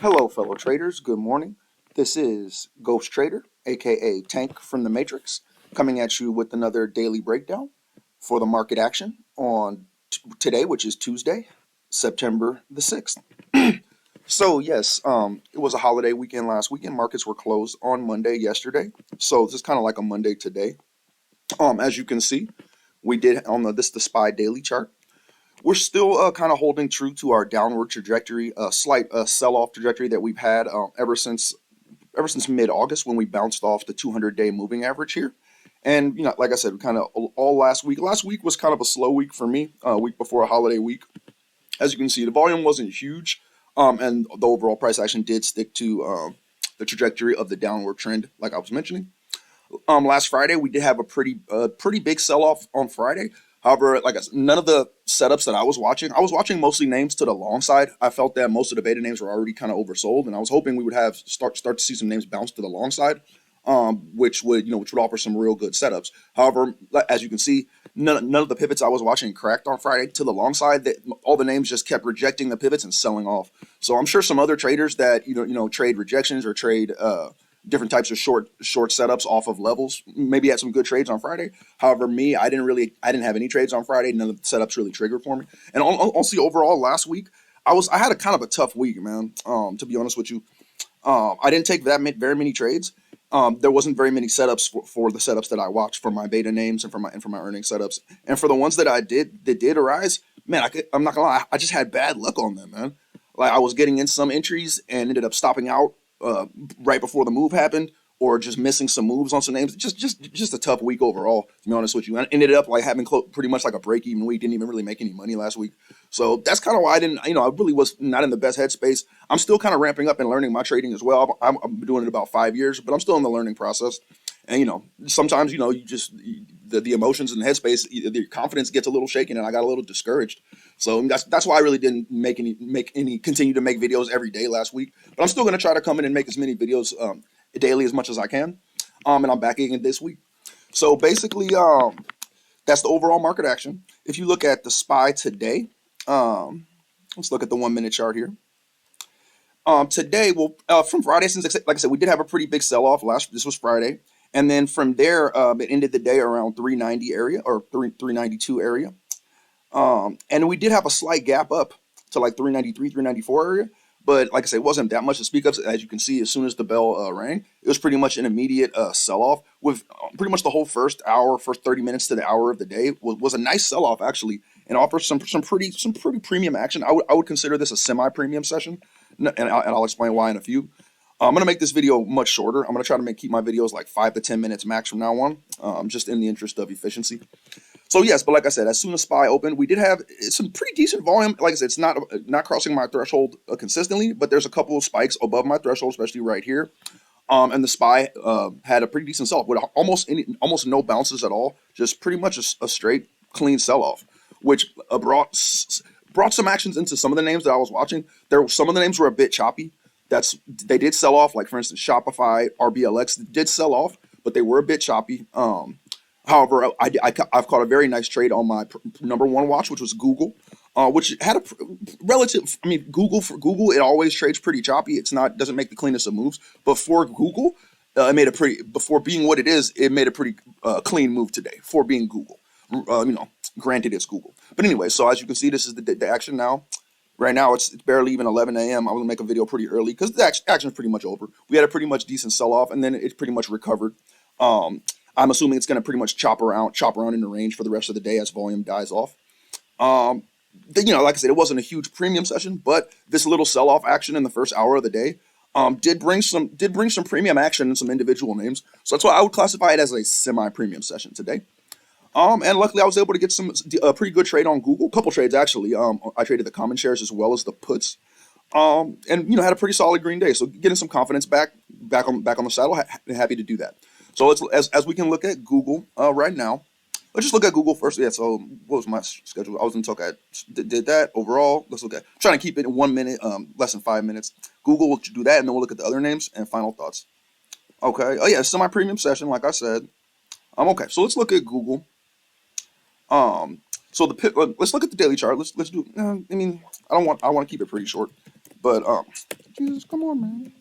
Hello, fellow traders. Good morning. This is Ghost Trader, aka Tank from the Matrix, coming at you with another daily breakdown for the market action on today, which is Tuesday, September the 6th. So, yes, it was a holiday weekend last weekend. Markets were closed on Monday yesterday. So, this is kind of like a Monday today. As you can see, we did on the SPY daily chart. We're still kind of holding true to our downward trajectory, a slight sell-off trajectory that we've had ever since mid-August when we bounced off the 200-day moving average here. And like I said, kind of all last week. Last week was kind of a slow week for me, a week before a holiday week. As you can see, the volume wasn't huge, and the overall price action did stick to the trajectory of the downward trend, like I was mentioning. Last Friday we did have a pretty big sell-off on Friday. However, like I said, none of the setups that I was watching mostly names to the long side. I felt that most of the beta names were already kind of oversold, and I was hoping we would have start to see some names bounce to the long side, which would offer some real good setups. However, as you can see, none of the pivots I was watching cracked on Friday to the long side. That all the names just kept rejecting the pivots and selling off. So I'm sure some other traders that trade rejections or trade different types of short setups off of levels maybe had some good trades on Friday. However, me, I didn't have any trades on Friday. None of the setups really triggered for me. And honestly, overall last week I had a kind of a tough week, man. To be honest with you, I didn't take very many trades. There wasn't very many setups for the setups that I watched for my beta names and for my earning setups. And for the ones that did arise, man, I'm not gonna lie, I just had bad luck on them, man. Like I was getting in some entries and ended up stopping out right before the move happened, or just missing some moves on some names. Just a tough week overall, to be honest with you. I ended up like having pretty much like a break even week. Didn't even really make any money last week. So that's kind of why I didn't. I really was not in the best headspace. I'm still kind of ramping up and learning my trading as well. I'm doing it about 5 years, but I'm still in the learning process. And sometimes you just the emotions and the headspace, the confidence gets a little shaken, and I got a little discouraged. So that's why I really didn't continue to make videos every day last week. But I'm still going to try to come in and make as many videos daily as much as I can. And I'm back again this week. So basically, that's the overall market action. If you look at the SPY today, let's look at the 1 minute chart here. Today, well, from Friday, since like I said, we did have a pretty big sell-off this was Friday, and then from there, it ended the day around 390 area or 392 area. And we did have a slight gap up to like 393, 394 area. But like I said, it wasn't that much to speak of. As you can see, as soon as the bell rang, it was pretty much an immediate sell-off with pretty much the whole first 30 minutes to the hour of the day was a nice sell-off actually, and offers some pretty premium action. I would consider this a semi-premium session, and I'll explain why in a few. I'm gonna make this video much shorter. I'm gonna try to keep my videos like 5 to 10 minutes max from now on, just in the interest of efficiency. So yes, but like I said, as soon as SPY opened, we did have some pretty decent volume. Like I said, it's not crossing my threshold consistently, but there's a couple of spikes above my threshold, especially right here. And the SPY had a pretty decent sell-off with almost no bounces at all, just pretty much a straight clean sell-off, which brought some actions into some of the names that I was watching. Some of the names were a bit choppy. They did sell off, like for instance, Shopify, RBLX did sell off, but they were a bit choppy. However, I've caught a very nice trade on my number one watch, which was Google, which had a relative. I mean, Google, it always trades pretty choppy. Doesn't make the cleanest of moves, but for Google, it made a pretty, before being what it is, it made a pretty clean move today for being Google. Granted it's Google, but anyway. So as you can see, this is the action now. Right now, it's barely even 11 a.m. I'm gonna make a video pretty early because the action is pretty much over. We had a pretty much decent sell-off, and then it pretty much recovered. I'm assuming it's going to pretty much chop around in the range for the rest of the day as volume dies off. Like I said, it wasn't a huge premium session, but this little sell-off action in the first hour of the day did bring some premium action in some individual names. So that's why I would classify it as a semi-premium session today. And luckily I was able to get a pretty good trade on Google, a couple trades actually. I traded the common shares as well as the puts. And had a pretty solid green day. So getting some confidence back on the saddle. Happy to do that. So as we can look at Google right now. Let's just look at Google first. Yeah. So what was my schedule? I was going to talk at did that overall. Let's look at. I'm trying to keep it in 1 minute, less than 5 minutes. Google will do that, and then we'll look at the other names and final thoughts. Okay. Oh yeah, semi-premium session, like I said. Okay. So let's look at Google. So let's look at the daily chart. Let's do. I want to keep it pretty short, but Jesus, come on, man.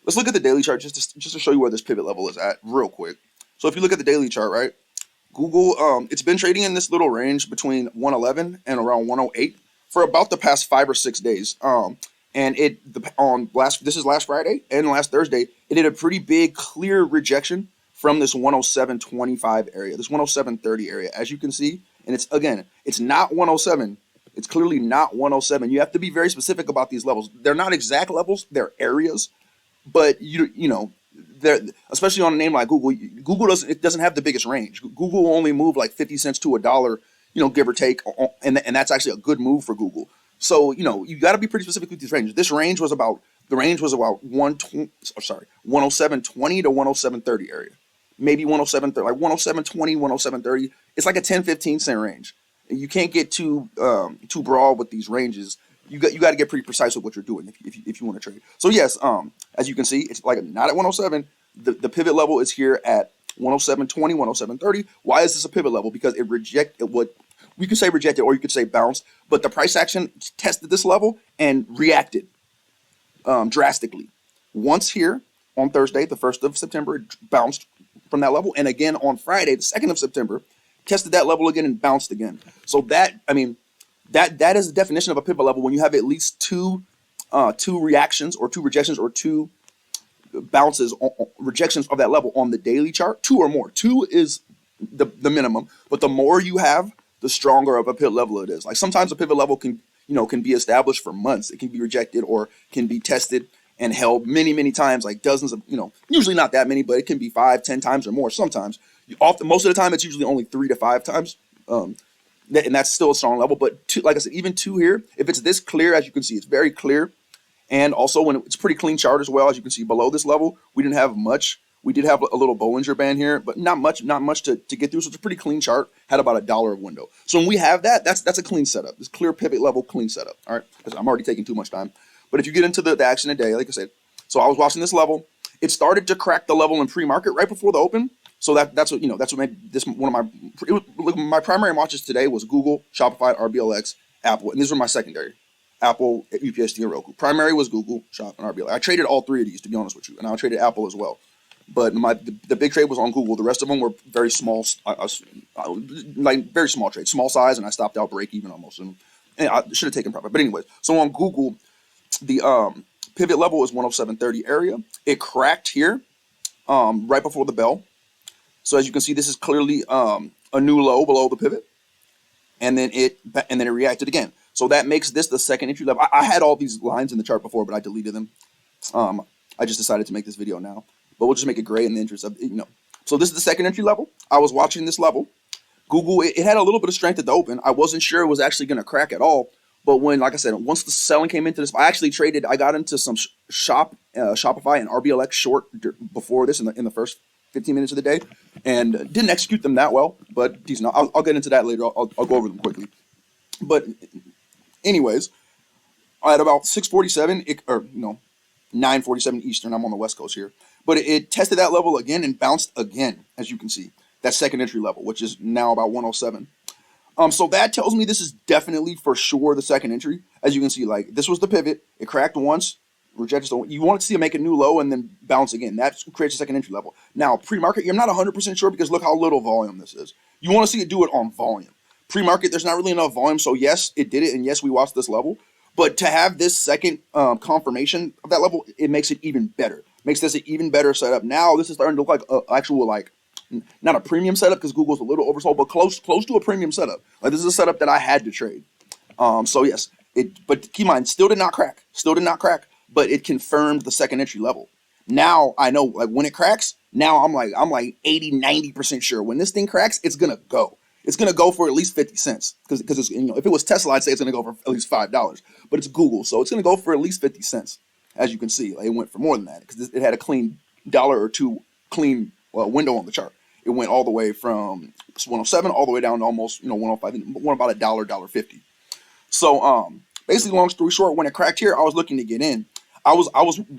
Let's look at the daily chart just to show you where this pivot level is at real quick. So if you look at the daily chart, right? Google, it's been trading in this little range between 111 and around 108 for about the past 5 or 6 days. And this is last Friday and last Thursday, it did a pretty big clear rejection from this 107.25 area, this 107.30 area, as you can see. And it's not 107. It's clearly not 107. You have to be very specific about these levels. They're not exact levels, they're areas. But you know, there, especially on a name like Google, Google doesn't have the biggest range. Google will only move like 50 cents to a dollar, give or take, and that's actually a good move for Google. So you got to be pretty specific with these ranges. This range was about 107.20 to 107.30 area, maybe 107 like 107.20, 107.30. It's like a 10-15 cent range. You can't get too broad with these ranges. You got to get pretty precise with what you're doing if you want to trade. So yes, as you can see, it's like not at 107. The pivot level is here at 107.20, 107.30. Why is this a pivot level? Because it rejected what we could say rejected, or you could say bounced. But the price action tested this level and reacted drastically. Once here on Thursday, the 1st of September, it bounced from that level, and again on Friday, the 2nd of September, tested that level again and bounced again. So that is the definition of a pivot level when you have at least two reactions or two rejections or two bounces, rejections of that level on the daily chart, 2 or more. 2 is the minimum, but the more you have, the stronger of a pivot level it is. Like sometimes a pivot level can be established for months. It can be rejected or can be tested and held many times, like dozens of, usually not that many, but it can be 5-10 times or more. Sometimes, most of the time, it's usually only 3 to 5 times. And that's still a strong level. But like I said, even 2 here, if it's this clear, as you can see, it's very clear. And also when it's pretty clean chart as well, as you can see below this level, we didn't have much. We did have a little Bollinger Band here, but not much to get through. So it's a pretty clean chart, had about $1 of window. So when we have that, that's a clean setup. This clear pivot level, clean setup. All right, because I'm already taking too much time. But if you get into the action today, like I said, so I was watching this level. It started to crack the level in pre-market right before the open. So that's what made this one of my primary watches today was Google, Shopify, RBLX, Apple, and these were my secondary. Apple, UPSD, and Roku. Primary was Google, Shop, and RBLX. I traded all 3 of these, to be honest with you, and I traded Apple as well. But the big trade was on Google. The rest of them were very small, like very small trades, small size, and I stopped out break even almost. And I should have taken profit. But anyways, so on Google, the pivot level is 107.30 area. It cracked here right before the bell. So as you can see, this is clearly a new low below the pivot, and then it reacted again. So that makes this the second entry level. I had all these lines in the chart before, but I deleted them. I just decided to make this video now, but we'll just make it gray in the interest of So this is the second entry level. I was watching this level. Google, it had a little bit of strength at the open. I wasn't sure it was actually going to crack at all. But when, like I said, once the selling came into this, I actually traded. I got into some Shopify and RBLX short before this in the first 15 minutes of the day, and didn't execute them that well, but decent. I'll get into that later. I'll go over them quickly. But anyways, at about 6:47, 9:47 Eastern. I'm on the West Coast here, but it tested that level again and bounced again, as you can see. That second entry level, which is now about 107. So that tells me this is definitely for sure the second entry. As you can see, like this was the pivot. It cracked once, rejected. You want to see it make a new low and then bounce again. That creates a second entry level. Now, pre-market, you're not 100% sure because look how little volume this is. You want to see it do it on volume. Pre-market, there's not really enough volume. So yes, it did it, and yes, we watched this level. But to have this second confirmation of that level, it makes it even better. Makes this an even better setup. Now this is starting to look like an actual not a premium setup because Google's a little oversold, but close to a premium setup. Like this is a setup that I had to trade. So yes, but keep in mind, still did not crack, but it confirmed the second entry level. Now I know, like when it cracks, now I'm like 80-90% sure when this thing cracks, it's gonna go. It's gonna go for at least 50 cents because it's, if it was Tesla, I'd say it's gonna go for at least $5, but it's Google, so it's gonna go for at least 50 cents. As you can see, like, it went for more than that because it had a clean $1 or $2 clean window on the chart. It went all the way from 107 all the way down to almost 105, went about $1.50. So basically, long story short, when it cracked here, I was looking to get in. I was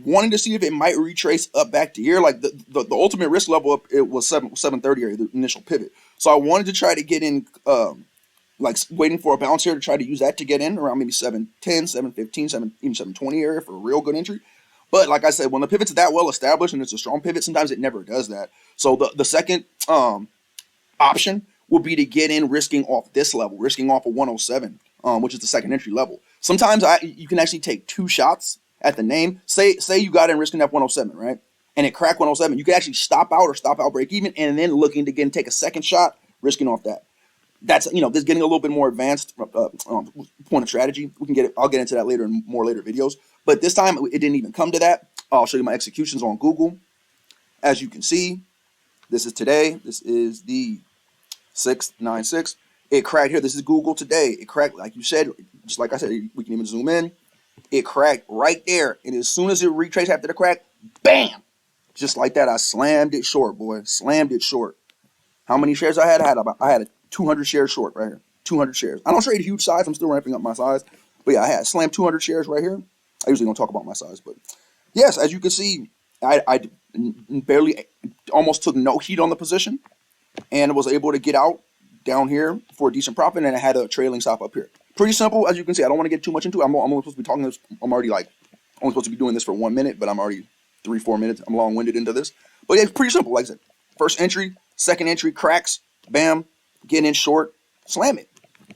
wanting to see if it might retrace up back to here. Like the ultimate risk level up, it was 730 area, the initial pivot. So I wanted to try to get in like waiting for a bounce here to try to use that to get in around maybe 710, 715, even 720 area for a real good entry. But like I said, when the pivot's that well established and it's a strong pivot, sometimes it never does that. So the second option would be to get in risking off this level, risking off a 107, which is the second entry level. Sometimes you can actually take two shots at the name. Say you got in risking F 107, right? And it cracked 107. You could actually stop out or stop out break even, and then looking to again take a second shot, risking off that. That's this getting a little bit more advanced point of strategy. We can get it. I'll get into that later in more later videos. But this time it didn't even come to that. I'll show you my executions on Google. As you can see, this is today. This is the 696. It cracked here. This is Google today. It cracked, like you said, just like I said, we can even zoom in. It cracked right there. And as soon as it retraced after the crack, bam! Just like that, I slammed it short, boy. Slammed it short. How many shares I had? I had a 200 shares short right here. 200 shares. I don't trade a huge size. I'm still ramping up my size. But yeah, I had slammed 200 shares right here. I usually don't talk about my size, but yes, as you can see, I barely, almost took no heat on the position and was able to get out down here for a decent profit, and I had a trailing stop up here. Pretty simple, as you can see. I don't want to get too much into it. I'm only supposed to be talking this. I'm already only supposed to be doing this for 1 minute, but I'm already 3-4 minutes. I'm long-winded into this. But yeah, it's pretty simple. Like I said, first entry, second entry, cracks, bam, getting in short, slam it.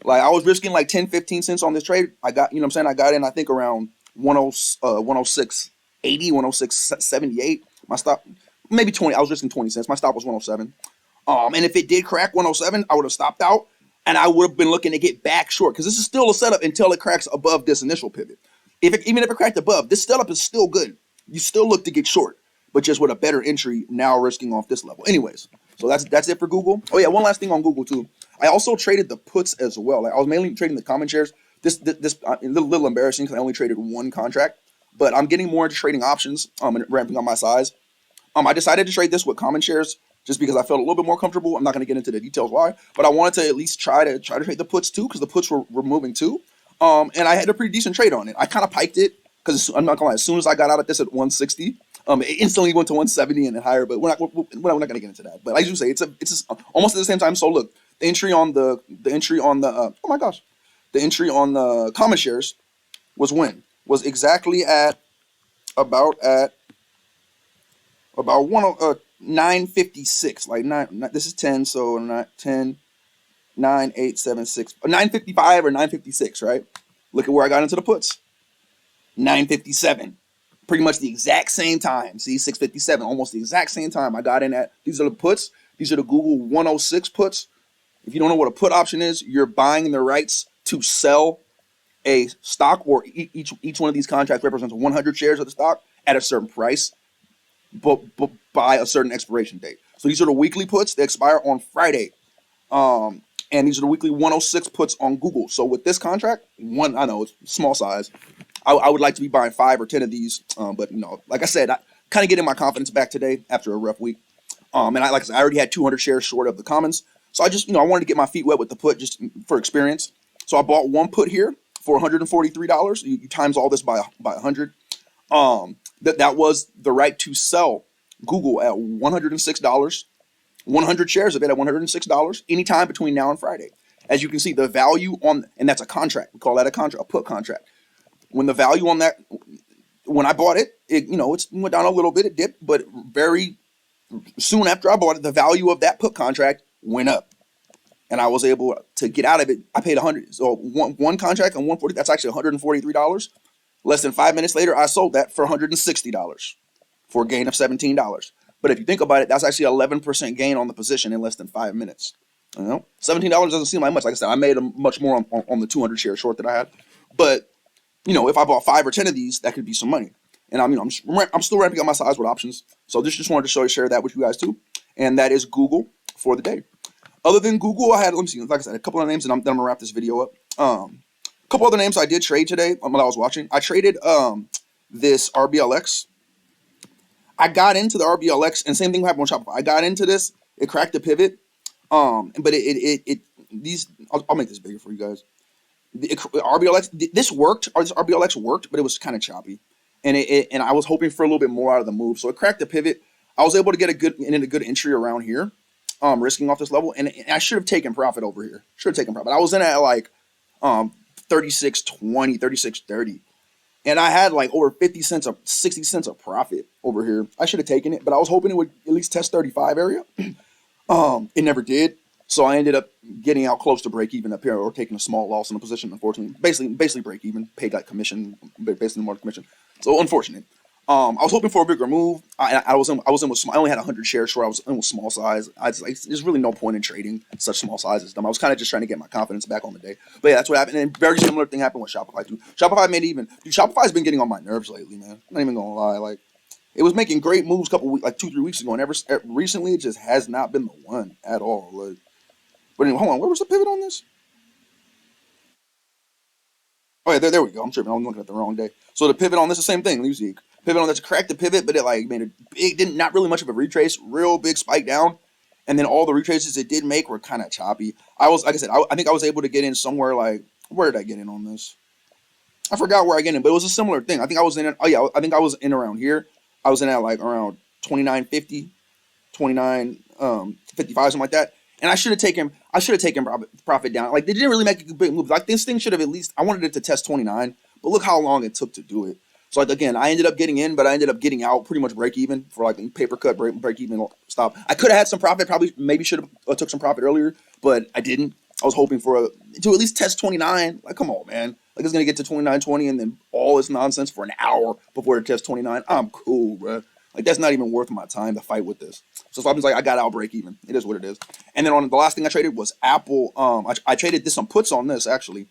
Like I was risking like 10, 15 cents on this trade. I got, you know what I'm saying? I got in, I think around 106.80, 106.78. My stop, maybe 20. I was risking 20 cents. My stop was 107. And if it did crack 107, I would have stopped out and I would have been looking to get back short because this is still a setup until it cracks above this initial pivot. Even if it cracked above, this setup is still good. You still look to get short, but just with a better entry now risking off this level. Anyways, so that's it for Google. Oh yeah, one last thing on Google too. I also traded the puts as well. Like I was mainly trading the common shares. This a little embarrassing because I only traded one contract, but I'm getting more into trading options. And ramping up my size. I decided to trade this with common shares just because I felt a little bit more comfortable. I'm not going to get into the details why, but I wanted to at least try to trade the puts too because the puts were moving too. And I had a pretty decent trade on it. I kind of piked it because I'm not gonna lie. As soon as I got out of this at 160, it instantly went to 170 and higher. But we're not going to get into that. But as you say, it's almost at the same time. So look, the entry on the common shares was exactly at about 956. Like this is 10, so not 10, 9, 8, 7, 6, 955 or 956, right? Look at where I got into the puts. 957. Pretty much the exact same time. See, 657, almost the exact same time I got in at. These are the puts. These are the Google 106 puts. If you don't know what a put option is, you're buying the rights to sell a stock, or each one of these contracts represents 100 shares of the stock at a certain price, but by a certain expiration date. So these are the weekly puts. They expire on Friday. And these are the weekly 106 puts on Google. So with this contract, I know it's small size. I would like to be buying 5 or 10 of these. But like I said, I kind of getting my confidence back today after a rough week. And I already had 200 shares short of the commons. So I just, I wanted to get my feet wet with the put just for experience. So I bought one put here for $143. You times all this by 100. That was the right to sell Google at $106. 100 shares of it at $106 anytime between now and Friday. As you can see, the value and that's a contract. We call that a contract, a put contract. When the value on that, when I bought it, it went down a little bit, it dipped, but very soon after I bought it, the value of that put contract went up. And I was able to get out of it. I paid 100. So one contract on 140, that's actually $143. Less than 5 minutes later, I sold that for $160 for a gain of $17. But if you think about it, that's actually 11% gain on the position in less than 5 minutes. $17 doesn't seem like much. Like I said, I made much more on the 200 share short that I had. But if I bought 5 or 10 of these, that could be some money. And I'm still ramping up my size with options. So just wanted to share that with you guys too. And that is Google for the day. Other than Google, I had, let me see, like I said, a couple of names, and then I'm gonna wrap this video up. A couple other names I did trade today while I was watching. I traded this RBLX. I got into the RBLX, and same thing happened on Shopify. I got into this, it cracked the pivot, but I'll make this bigger for you guys. RBLX, this RBLX worked, but it was kind of choppy, and I was hoping for a little bit more out of the move, so it cracked the pivot. I was able to get a good entry around here, risking off this level, and I should have taken profit over here. Should have taken profit. I was in at like um 36.20, 36.30. And I had like over 50 cents of 60 cents of profit over here. I should have taken it, but I was hoping it would at least test 35 area. It never did. So I ended up getting out close to break even up here, or taking a small loss in a position. Unfortunately, basically break even, paid like commission, basically more commission. So unfortunate. I was hoping for a bigger move. I was in with I only had 100 shares short. I was in with small size. There's really no point in trading such small sizes. I was kind of just trying to get my confidence back on the day. But yeah, that's what happened. And very similar thing happened with Shopify too. Shopify made even. Dude, Shopify's been getting on my nerves lately, man. I'm not even gonna lie. Like, it was making great moves a couple weeks, like 2-3 weeks ago, and recently it just has not been the one at all. Like, but anyway, hold on, where was the pivot on this? Oh yeah, there we go. I'm tripping. I'm looking at the wrong day. So the pivot on this, the same thing. You see, pivot on that's cracked the pivot, but it like made a big, didn't not really much of a retrace, real big spike down, and then all the retraces it did make were kind of choppy. I was, like I said, I think I was able to get in somewhere like, where did I get in on this? I forgot where I get in, but it was a similar thing. I think I was in. Oh yeah, I think I was in around here. I was in at like around 29.50, 29 55, something like that. And I should have taken profit down. Like, they didn't really make a big move. Like, this thing should have at least, I wanted it to test 29, but look how long it took to do it. So like, again, I ended up getting in, but I ended up getting out pretty much break even for like paper cut, break even stop. I could have had some profit, probably maybe should have took some profit earlier, but I didn't. I was hoping for to at least test 29. Like, come on, man. Like, it's gonna get to 29.20 and then all this nonsense for an hour before it tests 29. I'm cool, bro. Like, that's not even worth my time to fight with this. So I was like, I got out break even. It is what it is. And then on the last thing I traded was Apple. I traded this some puts on this actually.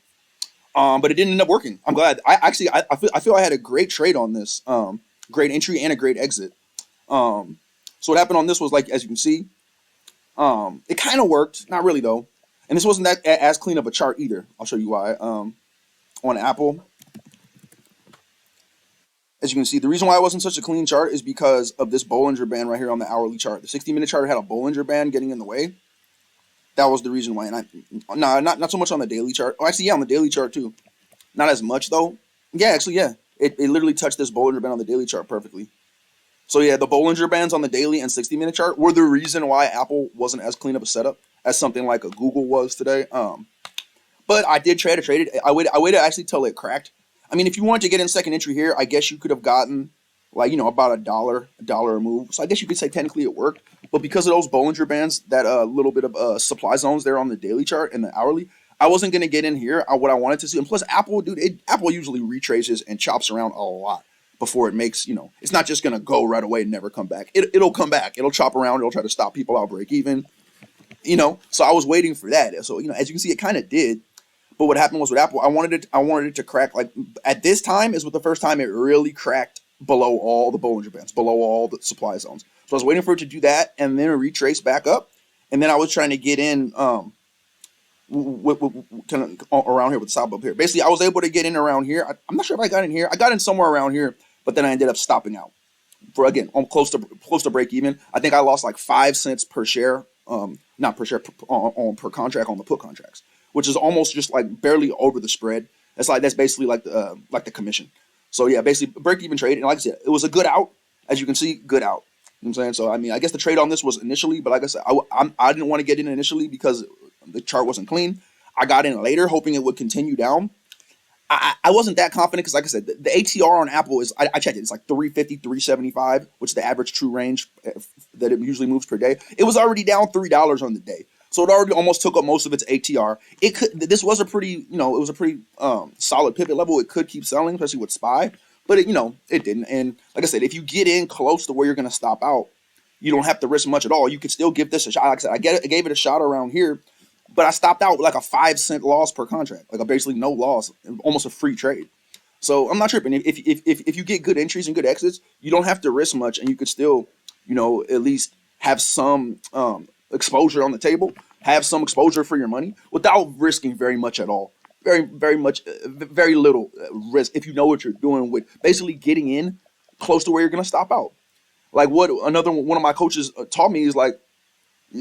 But it didn't end up working. I'm glad. I feel I had a great trade on this. Great entry and a great exit. So what happened on this was, like, as you can see, it kind of worked. Not really though. And this wasn't that as clean of a chart either. I'll show you why. On Apple, as you can see, the reason why it wasn't such a clean chart is because of this Bollinger Band right here on the hourly chart. The 60-minute chart had a Bollinger Band getting in the way. That was the reason why. And not so much on the daily chart. Oh, actually, yeah, on the daily chart too. Not as much though. Yeah, actually, yeah. It literally touched this Bollinger Band on the daily chart perfectly. So yeah, the Bollinger Bands on the daily and 60-minute chart were the reason why Apple wasn't as clean of a setup as something like a Google was today. But I did try to trade it. I waited actually till it cracked. I mean, if you wanted to get in second entry here, I guess you could have gotten, like, about a dollar a move. So I guess you could say technically it worked. But because of those Bollinger Bands, that little bit of supply zones there on the daily chart and the hourly, I wasn't gonna get in here. What I wanted to see, and plus Apple, dude, Apple usually retraces and chops around a lot before it makes, it's not just gonna go right away and never come back. It'll come back. It'll chop around. It'll try to stop people out, break even. So I was waiting for that. So as you can see, it kind of did. But what happened was with Apple, I wanted it to crack, like, at this time is the first time it really cracked below all the Bollinger Bands, below all the supply zones. So I was waiting for it to do that and then retrace back up, and then I was trying to get in kind of around here with the stop up here. Basically, I was able to get in around here. I'm not sure if I got in here. I got in somewhere around here, but then I ended up stopping out for, again, close to break even. I think I lost like 5 cents per share, not per share, per contract on the put contracts, which is almost just like barely over the spread. That's basically like the commission. So yeah, basically break even trade. And like I said, it was a good out. As you can see, good out. You know what I'm saying? So I mean, I guess the trade on this was initially, but like I said, I didn't want to get in initially because the chart wasn't clean. I got in later hoping it would continue down. I wasn't that confident because, like I said, the ATR on Apple is, I checked it, it's like 350, 375, which is the average true range that it usually moves per day. It was already down $3 on the day. So it already almost took up most of its ATR. This was a pretty, it was a pretty solid pivot level. It could keep selling, especially with SPY, but it didn't. And like I said, if you get in close to where you're going to stop out, you don't have to risk much at all. You could still give this a shot. Like I said, I gave it a shot around here, but I stopped out with like a 5 cent loss per contract, like basically no loss, almost a free trade. So I'm not tripping. If you get good entries and good exits, you don't have to risk much, and you could still, at least have some exposure on the table, have some exposure for your money without risking very much at all. Very little risk if you know what you're doing with basically getting in close to where you're gonna stop out. Like what one of my coaches taught me is like,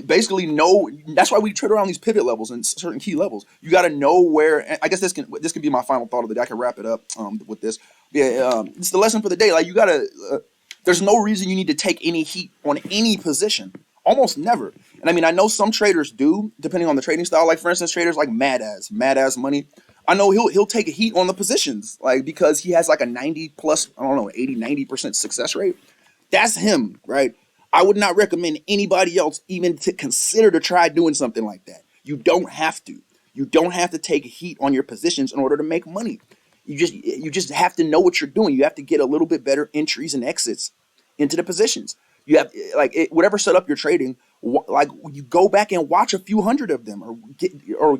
basically know. That's why we trade around these pivot levels and certain key levels. You got to know where. I guess this can be my final thought of the day. I can wrap it up with this. Yeah, it's the lesson for the day. Like, you gotta. There's no reason you need to take any heat on any position. Almost never. And I mean, I know some traders do, depending on the trading style. Like for instance, traders like Mad Ass Money. I know he'll take a heat on the positions, like because he has like a 90 plus, I don't know, 80, 90% success rate. That's him, right? I would not recommend anybody else even to consider to try doing something like that. You don't have to. You don't have to take a heat on your positions in order to make money. You just have to know what you're doing. You have to get a little bit better entries and exits into the positions. You have whatever setup you're trading, like you go back and watch a few hundred of them, or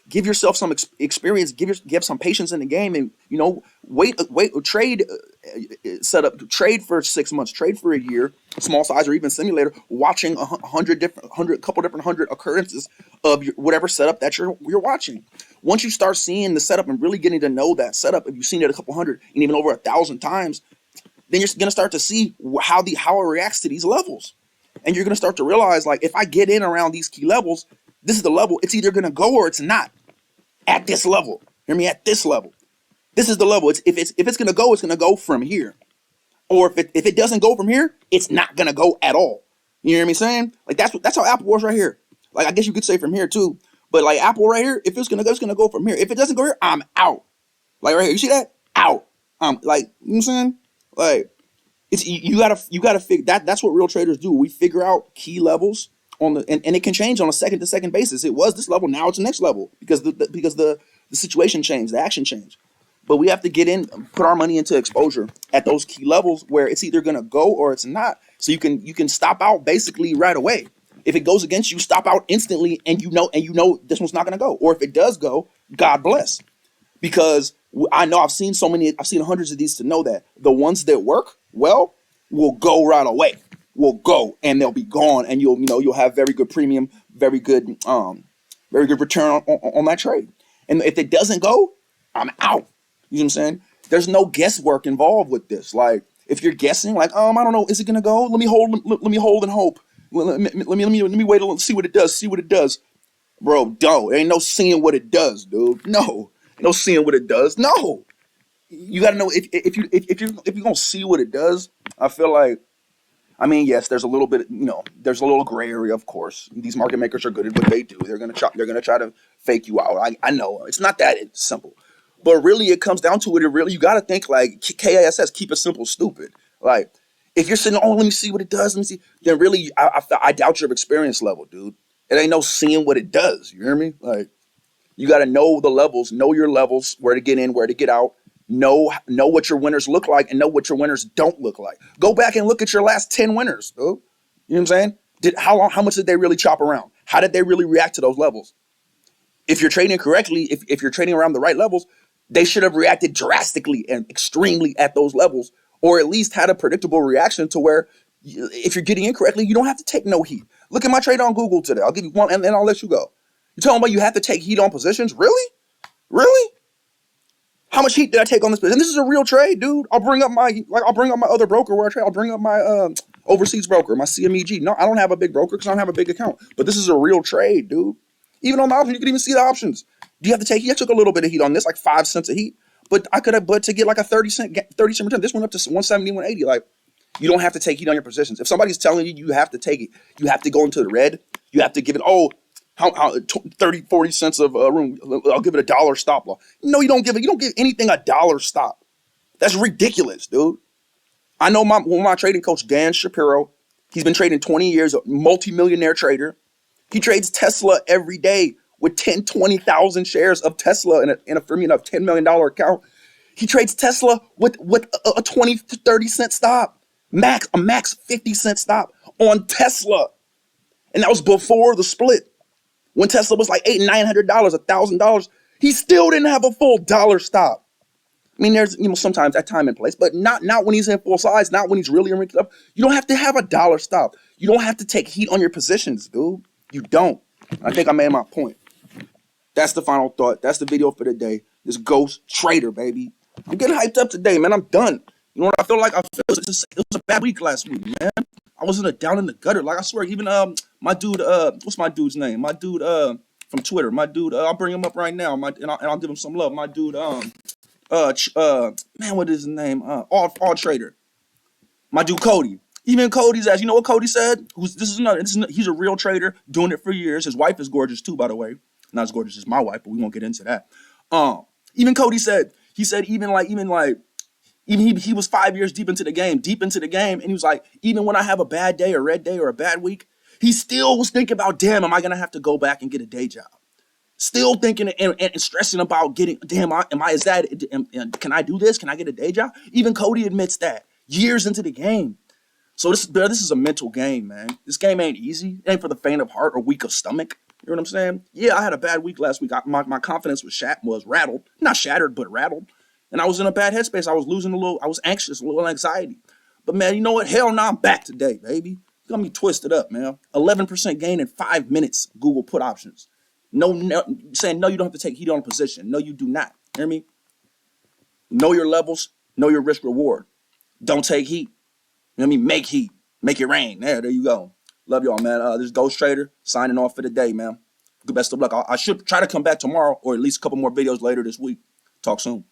give yourself some experience, give some patience in the game, and wait, trade, trade for 6 months, trade for a year, small size or even simulator, watching couple different hundred occurrences of whatever setup that you're watching. Once you start seeing the setup and really getting to know that setup, if you've seen it a couple hundred and even over 1,000 times, then you're gonna start to see how it reacts to these levels, and you're gonna start to realize, like, if I get in around these key levels, this is the level. It's either gonna go or it's not. At this level, hear me. At this level, this is the level. If it's gonna go from here, or if it doesn't go from here, it's not gonna go at all. You hear me saying? Like that's how Apple works right here. Like I guess you could say from here too, but like Apple right here, if it's gonna go from here. If it doesn't go here, I'm out. Like right here, you see that? Out. Like, you know what I'm saying? Like, it's you gotta figure that. That's what real traders do. We figure out key levels on and it can change on a second to second basis. It was this level, now it's the next level because the situation changed, the action changed. But we have to get in, put our money into exposure at those key levels where it's either gonna go or it's not. So you can stop out basically right away. If it goes against you, stop out instantly, and you know this one's not gonna go. Or if it does go, God bless. Because I know I've seen hundreds of these to know that the ones that work well will go right away, will go, and they'll be gone, and you'll have very good premium, very good return on that trade. And if it doesn't go, I'm out. You know what I'm saying? There's no guesswork involved with this. Like if you're guessing, like I don't know, is it gonna go? Let me hold and hope. Let me wait and see what it does. See what it does, bro. Don't. Ain't no seeing what it does, dude. No. No seeing what it does. No, you got to know if you're gonna see what it does. I feel like, I mean, yes, there's a little bit, there's a little gray area. Of course, these market makers are good at what they do. They're gonna try to fake you out. I know it's not that simple, but really, it comes down to it. You got to think like KASS, keep it simple, stupid. Like if you're sitting, oh, let me see what it does. Let me see. Then really, I doubt your experience level, dude. It ain't no seeing what it does. You hear me? Like. You got to know the levels, know your levels, where to get in, where to get out, know what your winners look like, and know what your winners don't look like. Go back and look at your last 10 winners, dude. You know what I'm saying? How much did they really chop around? How did they really react to those levels? If you're trading correctly, if you're trading around the right levels, they should have reacted drastically and extremely at those levels, or at least had a predictable reaction to where if you're getting in correctly, you don't have to take no heat. Look at my trade on Google today. I'll give you one and then I'll let you go. You're talking about you have to take heat on positions? Really? Really? How much heat did I take on this position? And this is a real trade, dude. I'll bring up my other broker where I trade. I'll bring up my overseas broker, my CMEG. No, I don't have a big broker because I don't have a big account. But this is a real trade, dude. Even on the options, you can even see the options. Do you have to take heat? I took a little bit of heat on this, like 5 cents of heat. But to get like a 30 cent return, this went up to 170, 180. Like, you don't have to take heat on your positions. If somebody's telling you you have to take it, you have to go into the red. You have to give it, how 30, 40 cents of room. I'll give it $1 stop loss. No, you don't give anything $1 stop. That's ridiculous, dude. I know my trading coach, Dan Shapiro, he's been trading 20 years, a multi-millionaire trader. He trades Tesla every day with 10, 20,000 shares of Tesla in a $10 million account. He trades Tesla with a 20 to 30 cent stop, a max 50 cent stop on Tesla. And that was before the split. When Tesla was like $800, $900, $1,000, he still didn't have a full dollar stop. I mean, there's sometimes that time and place, but not when he's in full size, not when he's really in up. You don't have to have a dollar stop. You don't have to take heat on your positions, dude. You don't. I think I made my point. That's the final thought. That's the video for the day. This ghost trader, baby. I'm getting hyped up today, man. I'm done. You know what I feel like? It was a bad week last week, man. I was down in the gutter. Like I swear, even my dude, what's my dude's name? My dude from Twitter. My dude, I'll bring him up right now. And I'll give him some love. My dude, man, what is his name? All Trader. My dude Cody. Even Cody's ass. You know what Cody said? He's a real trader, doing it for years. His wife is gorgeous too, by the way. Not as gorgeous as my wife, but we won't get into that. Even Cody said, even he was 5 years deep into the game, and he was like, even when I have a bad day, or red day, or a bad week, he still was thinking about, damn, am I gonna have to go back and get a day job? Still thinking and stressing about getting, damn, is that, can I do this? Can I get a day job? Even Cody admits that years into the game. So this is a mental game, man. This game ain't easy. It ain't for the faint of heart or weak of stomach. You know what I'm saying? Yeah, I had a bad week last week. My confidence was rattled, not shattered, but rattled, and I was in a bad headspace. I was losing a little. I was anxious, a little anxiety. But man, you know what? Hell no, I'm back today, baby. You got me twisted up, man. 11% gain in 5 minutes. Google put options. No, saying no, you don't have to take heat on a position. No, you do not. Hear me? Know your levels. Know your risk reward. Don't take heat. You know what I mean? Make heat. Make it rain. There you go. Love y'all, man. This is Ghost Trader signing off for the day, man. Good best of luck. I should try to come back tomorrow, or at least a couple more videos later this week. Talk soon.